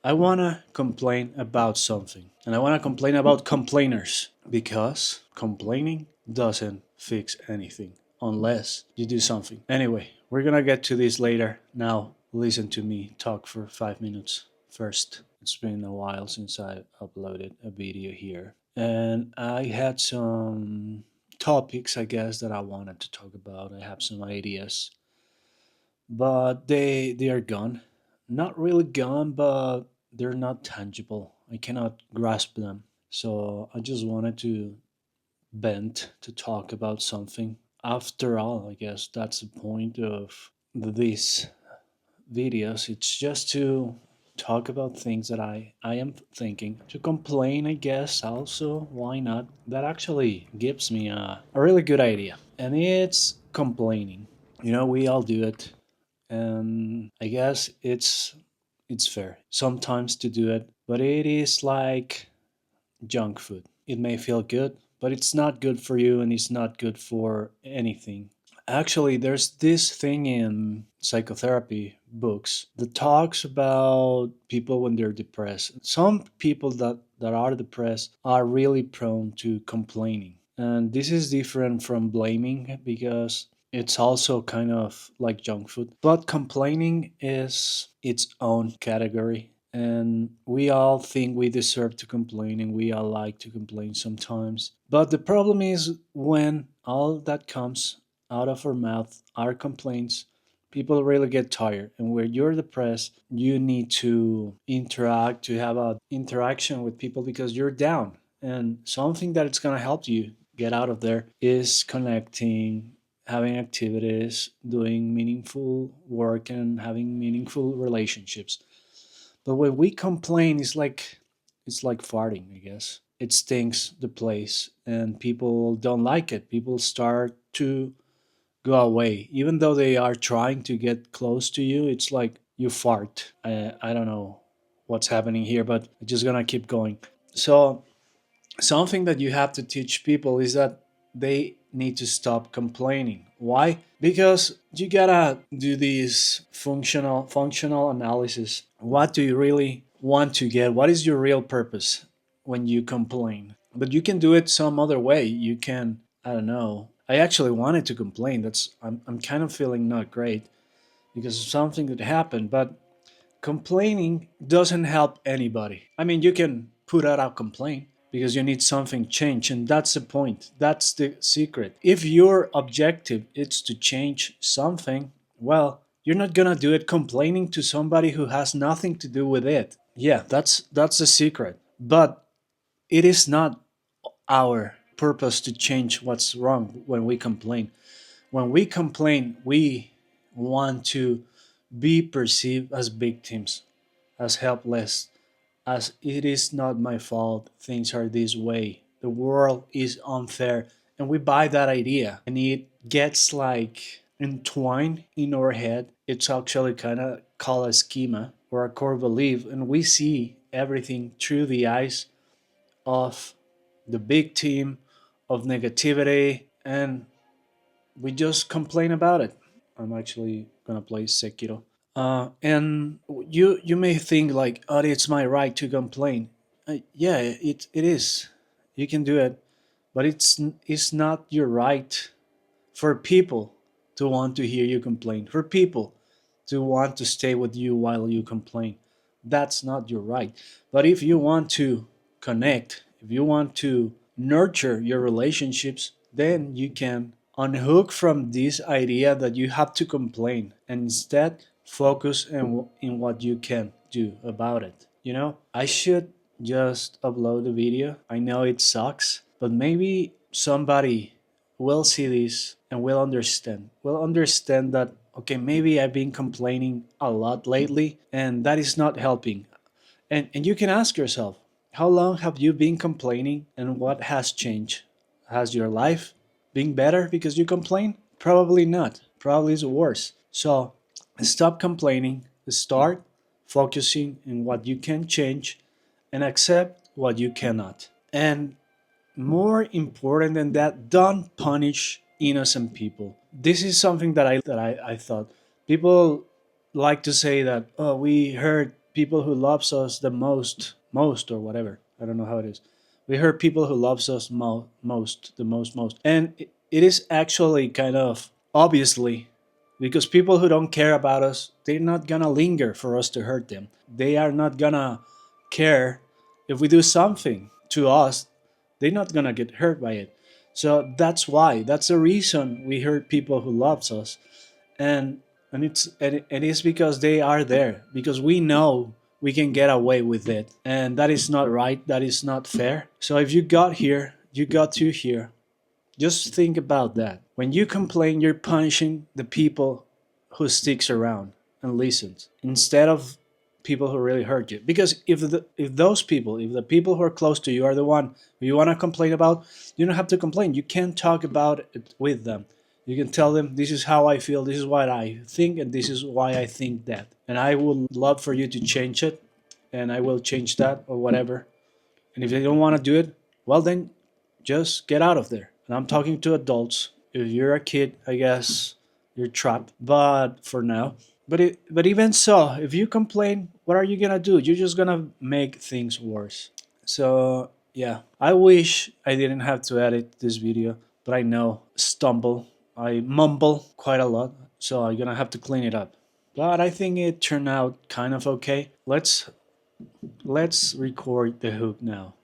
I want to complain about something, and I want to complain about complainers because complaining doesn't fix anything unless you do something. Anyway, we're gonna get to this later. Now, listen to me talk for 5 minutes first. It's been a while since I uploaded a video here, and I had some topics, I guess, that I wanted to talk about. I have some ideas, but they are gone. Not really gone, but they're not tangible. I cannot grasp them. So I just wanted to vent to talk about something. After all, I guess that's the point of these videos. It's just to talk about things that I am thinking. To complain, I guess, also. Why not? That actually gives me a really good idea. And it's complaining. We all do it, and I guess it's fair sometimes to do it, but it is like junk food. It may feel good, but it's not good for you and it's not good for anything. Actually, there's this thing in psychotherapy books that talks about people when they're depressed. Some people that are depressed are really prone to complaining. And this is different from blaming because it's also kind of like junk food. But complaining is its own category. And we all think we deserve to complain and we all like to complain sometimes. But the problem is when all that comes out of our mouth are complaints, people really get tired. And when you're depressed, you need to interact, to have a interaction with people because you're down. And something that it's gonna help you get out of there is connecting, having activities, doing meaningful work, and having meaningful relationships. But when we complain, it's like farting, I guess. It stinks the place, and people don't like it. People start to go away, even though they are trying to get close to you. It's like you fart. I don't know what's happening here, but I'm just gonna keep going. So something that you have to teach people is that they need to stop complaining. Why? Because you gotta do this functional analysis. What do you really want to get? What is your real purpose when you complain? But you can do it some other way. You can, I don't know. I actually wanted to complain. I'm kind of feeling not great because of something that happened, but complaining doesn't help anybody. I mean, you can put out a complaint because you need something changed, and that's the point. That's the secret. If your objective is to change something, well, you're not gonna do it complaining to somebody who has nothing to do with it. Yeah, that's the secret. But it is not our purpose to change what's wrong when we complain. When we complain, we want to be perceived as victims, as helpless, as it is not my fault, things are this way, the world is unfair. And we buy that idea, and it gets like entwined in our head. It's actually kind of called a schema or a core belief, and we see everything through the eyes of the big team, of negativity, and we just complain about it. I'm actually gonna play Sekiro. And you may think like, oh, it's my right to complain. Yeah, it is. You can do it, but it's not your right for people to want to hear you complain. For people to want to stay with you while you complain, that's not your right. But if you want to connect, if you want to nurture your relationships, then you can unhook from this idea that you have to complain and instead focus in what you can do about it. I should just upload the video. I know it sucks, but maybe somebody will see this and will understand. Will understand that, okay, maybe I've been complaining a lot lately and that is not helping. And you can ask yourself, how long have you been complaining and what has changed? Has your life been better because you complain? Probably not. Probably it's worse. So stop complaining, start focusing on what you can change and accept what you cannot. And more important than that, don't punish innocent people. This is something that I thought. People like to say that, oh, we hurt people who loves us the most or whatever. I don't know how it is. We hurt people who loves us most, the most, and it is actually kind of obviously because people who don't care about us, they're not gonna linger for us to hurt them. They are not gonna care if we do something to us. They're not gonna get hurt by it. So that's why. That's the reason we hurt people who loves us, and it is because they are there because we know we can get away with it, and that is not right. That is not fair. So if you got here, you got to here. Just think about that. When you complain, you're punishing the people who sticks around and listens instead of people who really hurt you. Because if those people, if the people who are close to you are the one who you want to complain about, you don't have to complain. You can talk about it with them. You can tell them this is how I feel, this is what I think, and this is why I think that. And I would love for you to change it, and I will change that or whatever. And if they don't want to do it, well then just get out of there. And I'm talking to adults. If you're a kid, I guess you're trapped. But for now, but even so, if you complain, what are you gonna do? You're just gonna make things worse. So yeah, I wish I didn't have to edit this video, but I know I mumble quite a lot, so I'm gonna have to clean it up. But I think it turned out kind of okay. Let's record the hook now.